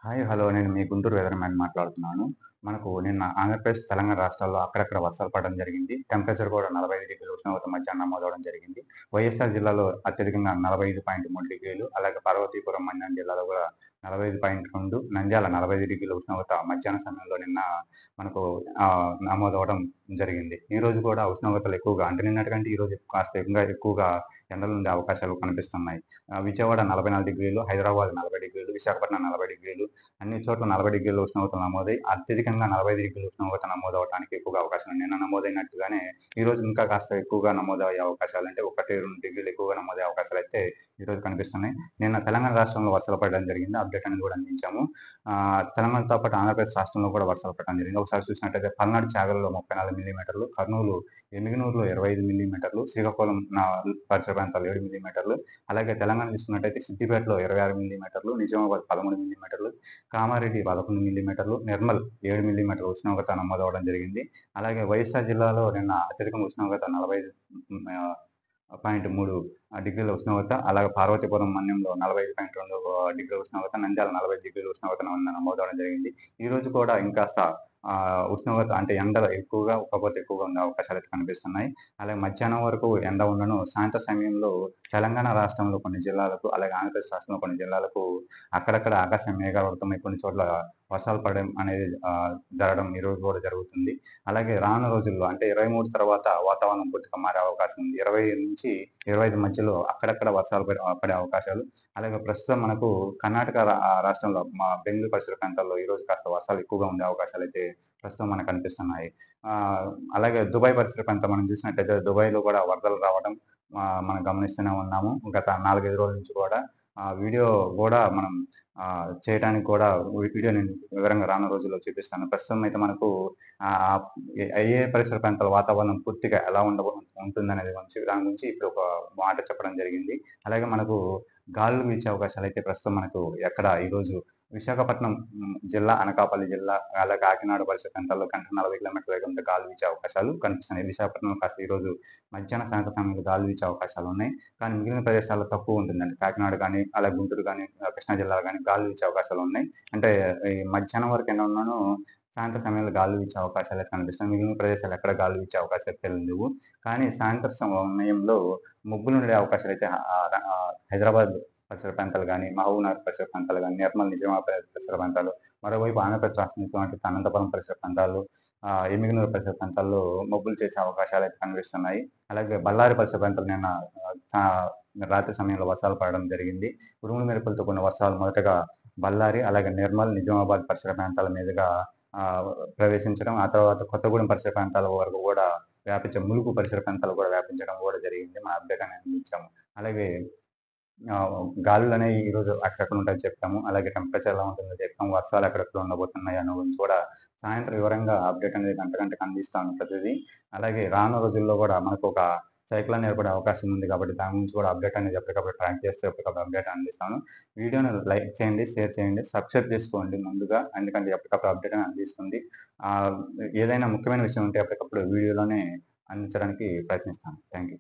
Hi. Hello. నేను మీ Guntur weather man మాట్లాడుతున్నాను. మనకు నిన్న ఆంధ్రప్రదేశ్, తెలంగాణ రాష్ట్రాల్లో అక్కడక్కడ వర్షాలు పడడం జరిగింది. టెంపరేచర్ కూడా 45 డిగ్రీల ఉష్ణోగ్రత మధ్యాహ్నం నమోదవ్వడం జరిగింది. వైఎస్ఆర్ జిల్లాలో అత్యధికంగా 45.3 డిగ్రీలు, అలాగే పార్వతీపురం, మన్యం జిల్లాలో కూడా 45.2, నంద్యాల 45 డిగ్రీల ఉష్ణోగ్రత మధ్యాహ్నం సమయంలో నిన్న మనకు నమోదవ్వడం జరిగింది. ఈరోజు కూడా ఉష్ణోగ్రతలు ఎక్కువగా అంటే నిన్నటి కంటే ఈరోజు కాస్త ఇంకా ఎక్కువగా ఎండలుండే అవకాశాలు కనిపిస్తున్నాయి. విజయవాడ 44 డిగ్రీలు, హైదరాబాద్ 40 డిగ్రీలు, విశాఖపట్నం 40 డిగ్రీలు, అన్ని చోట్ల 40 డిగ్రీల ఉష్ణోగ్రతలు నమోదై అత్యధికంగా 45 డిగ్రీల ఉష్ణోగ్రత నమోదవడానికి ఎక్కువగా అవకాశం ఉంది. నిన్న నమోదైనట్టుగానే ఈరోజు ఇంకా కాస్త ఎక్కువగా నమోదయ్యే అవకాశాలంటే 1, 2 డిగ్రీలు ఎక్కువగా నమోదయ్యే అవకాశాలైతే ఈరోజు కనిపిస్తున్నాయి. నిన్న తెలంగాణ రాష్ట్రంలో వర్షాలు పడడం జరిగింది. అప్డేట్ అనేది కూడా అందించాము. తెలంగాణతో పాటు ఆంధ్రప్రదేశ్ రాష్ట్రంలో కూడా వర్షాలు పడడం జరిగింది. ఒకసారి చూసినట్టయితే పల్నాడు చాగల్‌లో 34 మిల్లీమీటర్లు, కర్నూలు ఎమిగనూరులో 25 మిల్లీమీటర్లు, శ్రీకాకుళం పరిసర ప్రాంతాల్లో 7 మిల్లీమీటర్లు, అలాగే తెలంగాణ తీసుకున్నట్టయితే సిద్దిపేటలో 26 మిల్లీమీటర్లు, నిజామాబాద్ 13 మిల్లీమీటర్లు, కామారెడ్డి 11 మిల్లీమీటర్లు, నిర్మల్ 7 మిల్లీమీటర్ల ఉష్ణోగ్రత నమోదవ్వడం జరిగింది. అలాగే వైఎస్ఆర్ జిల్లాలో నిన్న అత్యధిక ఉష్ణోగ్రత 45.3 డిగ్రీల ఉష్ణోగ్రత, అలాగే పార్వతీపురం మన్యంలో 45.2 డిగ్రీల ఉష్ణోగ్రత, నంద్యాల 40 డిగ్రీల ఉష్ణోగ్రత నమోదవ్వడం జరిగింది. ఈరోజు కూడా ఇంకాస్త ఉష్ణోగ్రత అంటే ఎండ ఎక్కువగా, ఉక్కపోత ఎక్కువగా ఉండే అవకాశాలైతే కనిపిస్తున్నాయి. అలాగే మధ్యాహ్నం వరకు ఎండ ఉండను. సాయంత్రం సమయంలో తెలంగాణ రాష్ట్రంలో కొన్ని జిల్లాలకు, అలాగే ఆంధ్రప్రదేశ్ రాష్ట్రంలో కొన్ని జిల్లాలకు అక్కడక్కడ ఆకాశం మేఘావృతమై కొన్ని చోట్ల వర్షాలు పడడం అనేది జరగడం ఈరోజు కూడా జరుగుతుంది. అలాగే రానున్న రోజుల్లో అంటే 23 తర్వాత వాతావరణం పూర్తిగా మారే అవకాశం ఉంది. 20-25 మధ్యలో అక్కడక్కడ వర్షాలు పడే అవకాశాలు. అలాగే ప్రస్తుతం మనకు కర్ణాటక రాష్ట్రంలో బెంగుళూరు పరిసర ప్రాంతాల్లో ఈరోజు కాస్త వర్షాలు ఎక్కువగా ఉండే అవకాశాలైతే ప్రస్తుతం మనకు కనిపిస్తున్నాయి. అలాగే దుబాయ్ పరిసర ప్రాంతం మనం చూసినట్టయితే దుబాయ్‌లో కూడా వరదలు రావడం మనం గమనిస్తూనే ఉన్నాము. గత 4, 5 రోజుల నుంచి కూడా వీడియో కూడా మనం చేయటానికి కూడా వీడియో నేను వివరంగా రానున్న రోజుల్లో చూపిస్తాను. ప్రస్తుతం అయితే మనకు ఆహ్, ఏ పరిసర ప్రాంతాల వాతావరణం పూర్తిగా ఎలా ఉంటుందనేది దాని గురించి ఇప్పుడు ఒక మాట చెప్పడం జరిగింది. అలాగే మనకు గాలులు వీచే అవకాశాలైతే ప్రస్తుతం మనకు ఎక్కడ ఈరోజు విశాఖపట్నం జిల్లా, అనకాపల్లి జిల్లా, అలాగే కాకినాడ పరిసర ప్రాంతాల్లో గంటకు 40 కిలోమీటర్ల వేగంతో గాలులు వీచే అవకాశాలు కనిపిస్తున్నాయి. విశాఖపట్నంలో కాస్త ఈరోజు మధ్యాహ్నం, సాయంత్రం సమయంలో గాలులు వీచే అవకాశాలున్నాయి. కానీ మిగిలిన ప్రదేశాల్లో తక్కువ ఉంటుందండి. కాకినాడ గాని, అలాగే గుంటూరు గాని, కృష్ణా జిల్లాలో గాని గాలులు వీచే అవకాశాలున్నాయి. అంటే ఈ మధ్యాహ్నం వరకు ఎండ ఉన్నను సాయంత్రం సమయంలో గాలులు వీచే అవకాశాలైతే కనిపిస్తున్నాయి. మిగిలిన ప్రదేశాలు ఎక్కడ గాలులు వీచే అవకాశాలైతే లేవు. కానీ సాయంత్రం సమయంలో మబ్బులుండే అవకాశాలైతే హైదరాబాద్ పరిసర ప్రాంతాలు గాని, మహబూబ్‌నగర్ పరిసర ప్రాంతాలు గాని, నిర్మల్, నిజామాబాద్ పరిసర ప్రాంతాలు, మరోవైపు ఆంధ్రప్రదేశ్ రాష్ట్రం నుంచి అనంతపురం పరిసర ప్రాంతాలు, ఎమిగనూరు పరిసర ప్రాంతాల్లో మబ్బులు చేసే అవకాశాలైతే కనిపిస్తున్నాయి. అలాగే బళ్ళారి పరిసర ప్రాంతాలు నిన్న రాత్రి సమయంలో వర్షాలు పడడం జరిగింది. ఉరుములు మెరుపులతో కూడిన వర్షాలు మొదటగా బళ్ళారి, అలాగే నిర్మల్, నిజామాబాద్ పరిసర ప్రాంతాల మీదుగా ఆహ్, ప్రవేశించడం, ఆ తర్వాత కొత్తగూడెం పరిసర ప్రాంతాల వరకు కూడా ములుగు పరిసర ప్రాంతాలు కూడా వ్యాపించడం కూడా జరిగింది. మా అప్డేట్ అనేది అందించాము. అలాగే గాలులనేవి ఈరోజు అక్కడక్కడ ఉంటాయని చెప్పాము. అలాగే టెంపరేచర్ ఎలా ఉంటుందో చెప్పాము. వర్షాలు ఎక్కడెక్కడ ఉండబోతున్నాయి అన్న గురించి కూడా సాయంత్రం వివరంగా అప్డేట్ అనేది గంట గంటకు అందిస్తాను ప్రతిదీ. అలాగే రానున్న రోజుల్లో కూడా మనకొక సైక్లోన్ ఏర్పడే అవకాశం ఉంది కాబట్టి దాని గురించి కూడా అప్డేట్ అనేది ఎప్పటికప్పుడు ట్రాక్ చేస్తూ ఎప్పటికప్పుడు అప్డేట్ అందిస్తాను. వీడియోని లైక్ చేయండి, షేర్ చేయండి, సబ్స్క్రైబ్ చేసుకోండి ముందుగా. ఎందుకంటే ఎప్పటికప్పుడు అప్డేట్ అనేది అందిస్తుంది. ఏదైనా ముఖ్యమైన విషయం ఉంటే ఎప్పటికప్పుడు వీడియోలోనే అందించడానికి ప్రయత్నిస్తాను. Thank you.